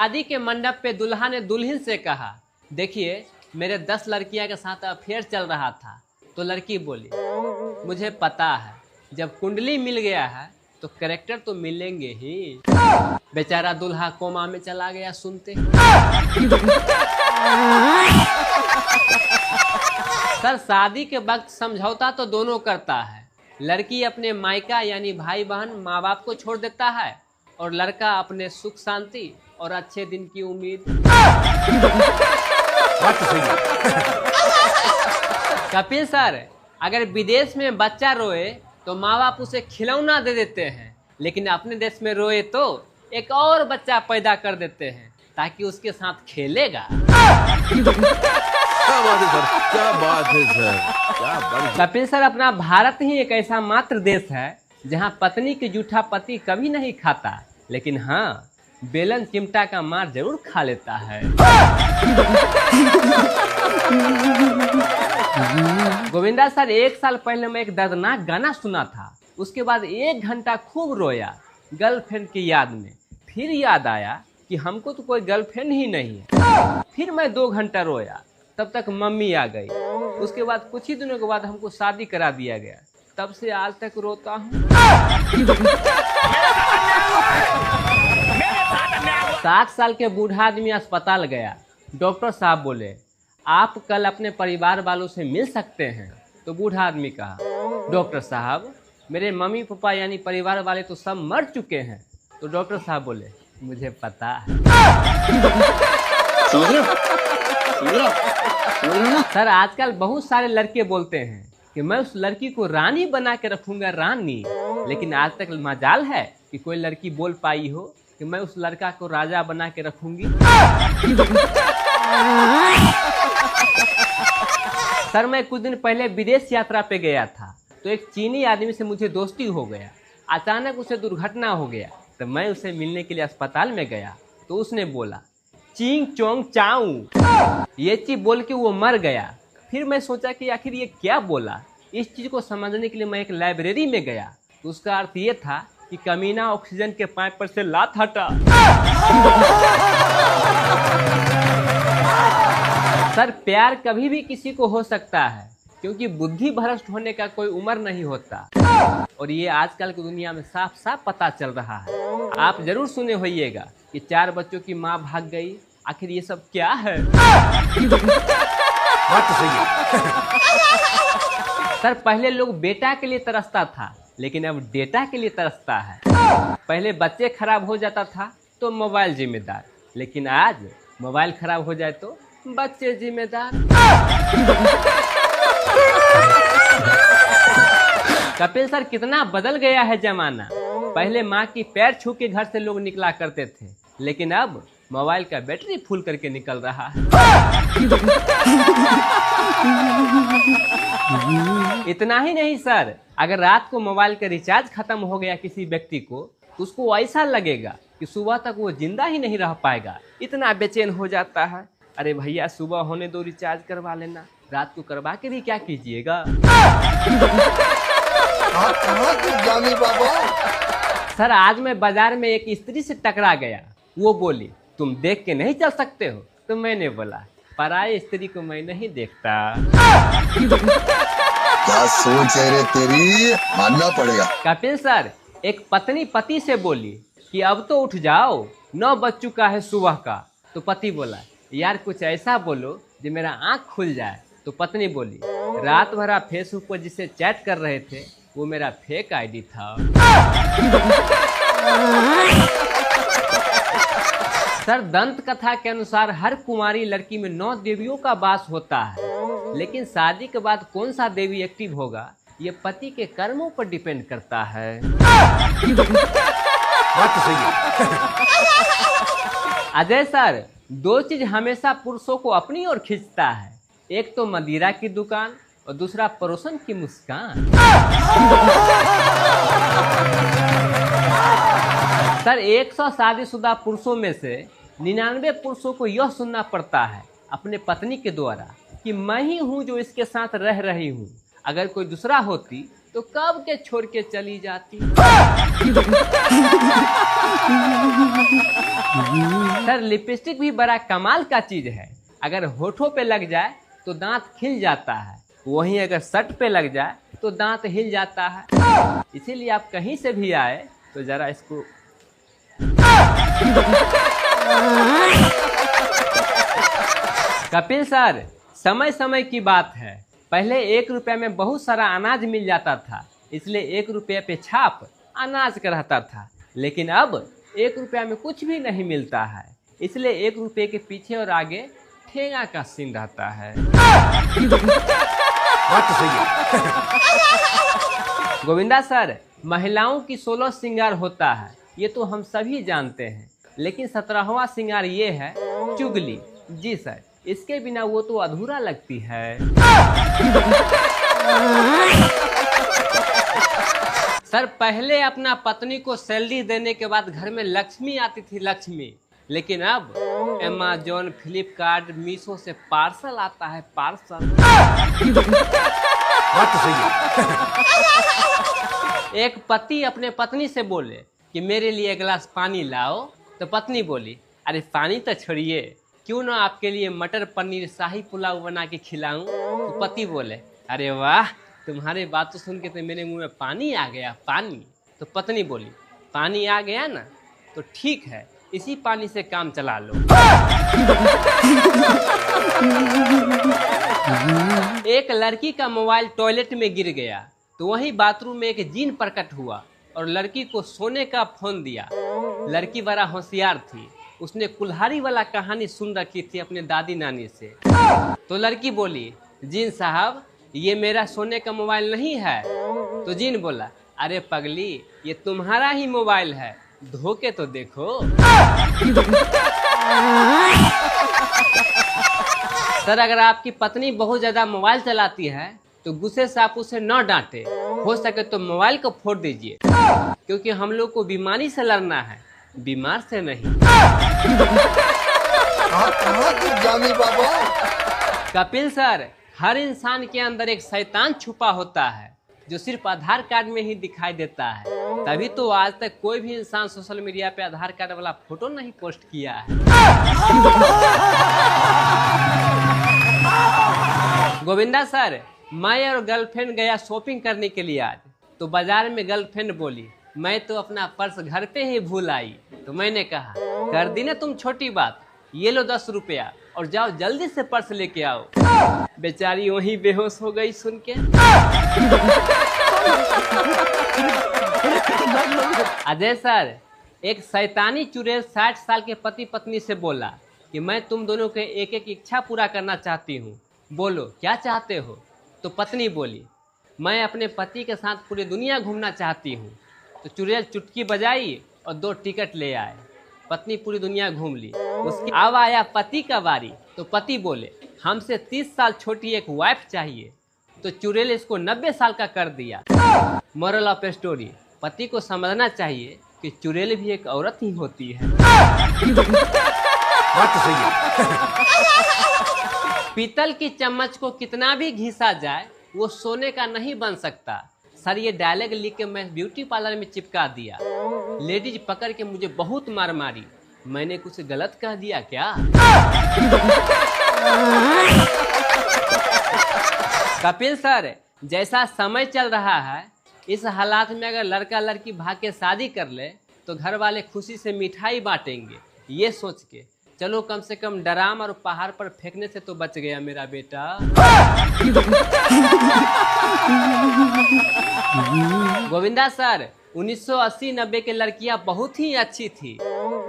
शादी के मंडप पे दुल्हा ने दुल्हन से कहा, देखिए मेरे 10 लड़कियां के साथ अफेयर चल रहा था। तो लड़की बोली, मुझे पता है, जब कुंडली मिल गया है तो कैरेक्टर तो मिलेंगे ही। बेचारा दुल्हा कोमा में चला गया सुनते। सर शादी के वक्त समझौता तो दोनों करता है। लड़की अपने मायका यानी भाई बहन माँ बाप को छोड़ देता है और लड़का अपने सुख शांति और अच्छे दिन की उम्मीद। कपिल सर, अगर विदेश में बच्चा रोए तो माँ बाप उसे खिलौना दे देते हैं, लेकिन अपने देश में रोए तो एक और बच्चा पैदा कर देते हैं ताकि उसके साथ खेलेगा। क्या बात है सर, क्या बात है सर, क्या बात। कपिल सर, अपना भारत ही एक ऐसा मात्र देश है जहाँ पत्नी की जूठा पति कभी नहीं खाता, लेकिन हाँ बेलन चिमटा का मार जरूर खा लेता है। गोविंदा सर, 1 साल पहले मैं एक दर्दनाक गाना सुना था। उसके बाद 1 घंटा खूब रोया गर्लफ्रेंड की याद में। फिर याद आया कि हमको तो कोई गर्लफ्रेंड ही नहीं है। फिर मैं 2 घंटा रोया, तब तक मम्मी आ गई। उसके बाद कुछ ही दिनों के बाद हमको शादी करा दिया गया। तब से आज तक रोता हूँ। 60 साल के बूढ़ा आदमी अस्पताल गया। डॉक्टर साहब बोले, आप कल अपने परिवार वालों से मिल सकते हैं। तो बूढ़ा आदमी कहा, डॉक्टर साहब मेरे मम्मी पापा यानी परिवार वाले तो सब मर चुके हैं। तो डॉक्टर साहब बोले, मुझे पता है। सर आजकल बहुत सारे लड़के बोलते हैं कि मैं उस लड़की को रानी बना के रखूंगा, रानी। लेकिन आज तक मजाल है कि कोई लड़की बोल पाई हो कि मैं उस लड़का को राजा बना के रखूंगी। सर मैं कुछ दिन पहले विदेश यात्रा पे गया था, तो एक चीनी आदमी से मुझे दोस्ती हो गया। अचानक उसे दुर्घटना हो गया, तो मैं उसे मिलने के लिए अस्पताल में गया। तो उसने बोला, चिंग चोंग चाऊ, ये चीज बोल के वो मर गया। फिर मैं सोचा कि आखिर ये क्या बोला। इस चीज को समझने के लिए मैं एक लाइब्रेरी में गया। तो उसका अर्थ ये था कि कमीना ऑक्सीजन के पाइप पर से लात हटा। सर प्यार कभी भी किसी को हो सकता है, क्योंकि बुद्धि भ्रष्ट होने का कोई उम्र नहीं होता। और ये आजकल की दुनिया में साफ साफ पता चल रहा है। आप जरूर सुने होइएगा कि 4 बच्चों की माँ भाग गई। आखिर ये सब क्या है? बात तो सही है। सर पहले लोग बेटा के लिए तरसता था, लेकिन अब डेटा के लिए तरसता है। पहले बच्चे खराब हो जाता था तो मोबाइल जिम्मेदार, लेकिन आज मोबाइल खराब हो जाए तो बच्चे जिम्मेदार। कपिल सर कितना बदल गया है जमाना। पहले माँ की पैर छू के घर से लोग निकला करते थे, लेकिन अब मोबाइल का बैटरी फुल करके निकल रहा है। इतना ही नहीं सर, अगर रात को मोबाइल का रिचार्ज खत्म हो गया किसी व्यक्ति को, तो उसको ऐसा लगेगा कि सुबह तक वो जिंदा ही नहीं रह पाएगा। इतना बेचैन हो जाता है। अरे भैया सुबह होने दो, रिचार्ज करवा लेना। रात को करवा के भी क्या कीजिएगा? आप कहाँ से जाने बाबा? सर आज मैं बाजार में एक स्त्री से टकरा गया। वो बोली, तुम देख के नहीं चल सकते हो? तो मैंने बोला, पराई स्त्री को मैं नहीं देखता। क्या सोच है रे तेरी, मानना पड़ेगा। कपिल सर, एक पत्नी पति से बोली कि अब तो उठ जाओ, 9 बज चुका है सुबह का। तो पति बोला, यार कुछ ऐसा बोलो जो मेरा आँख खुल जाए। तो पत्नी बोली, रात भर आप फेसबुक पर जिससे चैट कर रहे थे वो मेरा फेक आईडी था। सर दंत कथा के अनुसार हर कुमारी लड़की में 9 देवियों का वास होता है, लेकिन शादी के बाद कौन सा देवी एक्टिव होगा ये पति के कर्मों पर डिपेंड करता है। बात तो सही है। अजय सर, 2 चीज हमेशा पुरुषों को अपनी ओर खींचता है, एक तो मदिरा की दुकान और दूसरा पड़ोसन की मुस्कान। सर 100 शादीशुदा पुरुषों में से 99 पुरुषों को यह सुनना पड़ता है अपने पत्नी के द्वारा कि मैं ही हूँ जो इसके साथ रह रही हूँ, अगर कोई दूसरा होती तो कब के छोड़ के चली जाती। सर लिपस्टिक भी बड़ा कमाल का चीज है। अगर होठों पे लग जाए तो दांत खिल जाता है, वहीं अगर शर्ट पे लग जाए तो दांत हिल जाता है। इसीलिए आप कहीं से भी आए तो जरा इसको कपिल सर, समय समय की बात है। पहले 1 रुपये में बहुत सारा अनाज मिल जाता था, इसलिए 1 रुपये पे छाप अनाज का रहता था। लेकिन अब 1 रुपया में कुछ भी नहीं मिलता है, इसलिए 1 रुपये के पीछे और आगे ठेंगा का सीन रहता है। बात तो सही है। गोविंदा सर, महिलाओं की 16 श्रृंगार होता है, ये तो हम सभी जानते हैं। लेकिन 17वां श्रृंगार ये है चुगली। जी सर, इसके बिना वो तो अधूरा लगती है। सर पहले अपना पत्नी को सैलरी देने के बाद घर में लक्ष्मी आती थी, लक्ष्मी। लेकिन अब अमेजोन, फ्लिपकार्ट, मीशो से पार्सल आता है, पार्सल। बात तो सही है। एक पति अपने पत्नी से बोले कि मेरे लिए 1 गिलास पानी लाओ, तो पत्नी बोली अरे पानी तो छोड़िए, क्यों ना आपके लिए मटर पनीर शाही पुलाव बना के खिलाऊं। तो पति बोले अरे वाह, तुम्हारे बात तो सुन के तो मेरे मुंह में पानी आ गया, पानी। तो पत्नी बोली पानी आ गया ना, तो ठीक है, इसी पानी से काम चला लो। एक लड़की का मोबाइल टॉयलेट में गिर गया, तो वहीं बाथरूम में एक जीन प्रकट हुआ और लड़की को सोने का फोन दिया। लड़की बड़ा होशियार थी, उसने कुल्हाड़ी वाला कहानी सुन रखी थी अपने दादी नानी से। तो लड़की बोली जीन साहब, ये मेरा सोने का मोबाइल नहीं है। तो जीन बोला अरे पगली, ये तुम्हारा ही मोबाइल है, धोके तो देखो। सर अगर आपकी पत्नी बहुत ज्यादा मोबाइल चलाती है तो गुस्से से आप उसे न डांटे, हो सके तो मोबाइल को फोड़ दीजिए, क्योंकि हम लोग को बीमारी से लड़ना है, बीमार से नहीं। जानी बाबा। कपिल सर, हर इंसान के अंदर एक शैतान छुपा होता है जो सिर्फ आधार कार्ड में ही दिखाई देता है। तभी तो आज तक कोई भी इंसान सोशल मीडिया पे आधार कार्ड वाला फोटो नहीं पोस्ट किया है। गोविंदा सर, मैं और गर्लफ्रेंड गया शॉपिंग करने के लिए आज। तो बाजार में गर्लफ्रेंड बोली मैं तो अपना पर्स घर पे ही भूल आई। तो मैंने कहा कर दी ना तुम छोटी बात, ये लो 10 रुपया और जाओ जल्दी से पर्स लेके आओ। बेचारी वहीं बेहोश हो गई सुन के। अजय सर, एक शैतानी चुड़ैल 60 साल के पति पत्नी से बोला कि मैं तुम दोनों के एक एक इच्छा पूरा करना चाहती हूँ, बोलो क्या चाहते हो। तो पत्नी बोली मैं अपने पति के साथ पूरी दुनिया घूमना चाहती हूँ। तो चुड़ैल चुटकी बजाई और 2 टिकट ले आए। पत्नी पूरी दुनिया घूम ली। उसके अब आया पति का बारी। तो पति बोले हमसे 30 साल छोटी एक वाइफ चाहिए। तो चुड़ैल इसको 90 साल का कर दिया। मोरल ऑफ स्टोरी, पति को समझना चाहिए कि चुड़ैल भी एक औरत ही होती है। बात तो सही है। पीतल की चम्मच को कितना भी घिसा जाए वो सोने का नहीं बन सकता। सर ये डायलॉग लिख के मैं ब्यूटी पार्लर में चिपका दिया। लेडीज पकड़ के मुझे बहुत मार मारी। मैंने कुछ गलत कह दिया क्या? कपिल सर, जैसा समय चल रहा है इस हालात में अगर लड़का लड़की भाग के शादी कर ले तो घर वाले खुशी से मिठाई बांटेंगे। ये सोच के चलो कम से कम ड्राम और पहाड़ पर फेंकने से तो बच गया मेरा बेटा। गोविंदा सर, 1980-90 के लड़कियां बहुत ही अच्छी थी।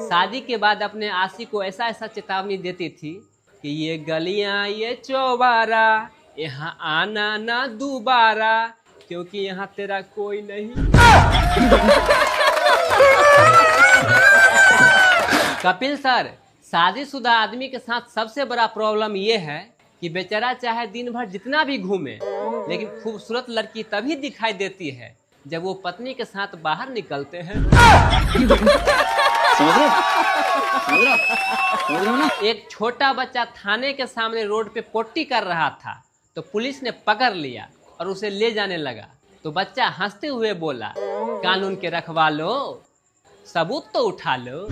शादी के बाद अपने आशिक को ऐसा ऐसा चेतावनी देती थी कि ये गलियां ये चौबारा, यहाँ आना ना दोबारा, क्योंकि यहाँ तेरा कोई नहीं। कपिल सर, शादीशुदा आदमी के साथ सबसे बड़ा प्रॉब्लम ये है कि बेचारा चाहे दिन भर जितना भी घूमे, लेकिन खूबसूरत लड़की तभी दिखाई देती है जब वो पत्नी के साथ बाहर निकलते हैं। एक छोटा बच्चा थाने के सामने रोड पे पोट्टी कर रहा था तो पुलिस ने पकड़ लिया और उसे ले जाने लगा। तो बच्चा हंसते हुए बोला, कानून के रखवालो, सबूत तो उठा लो।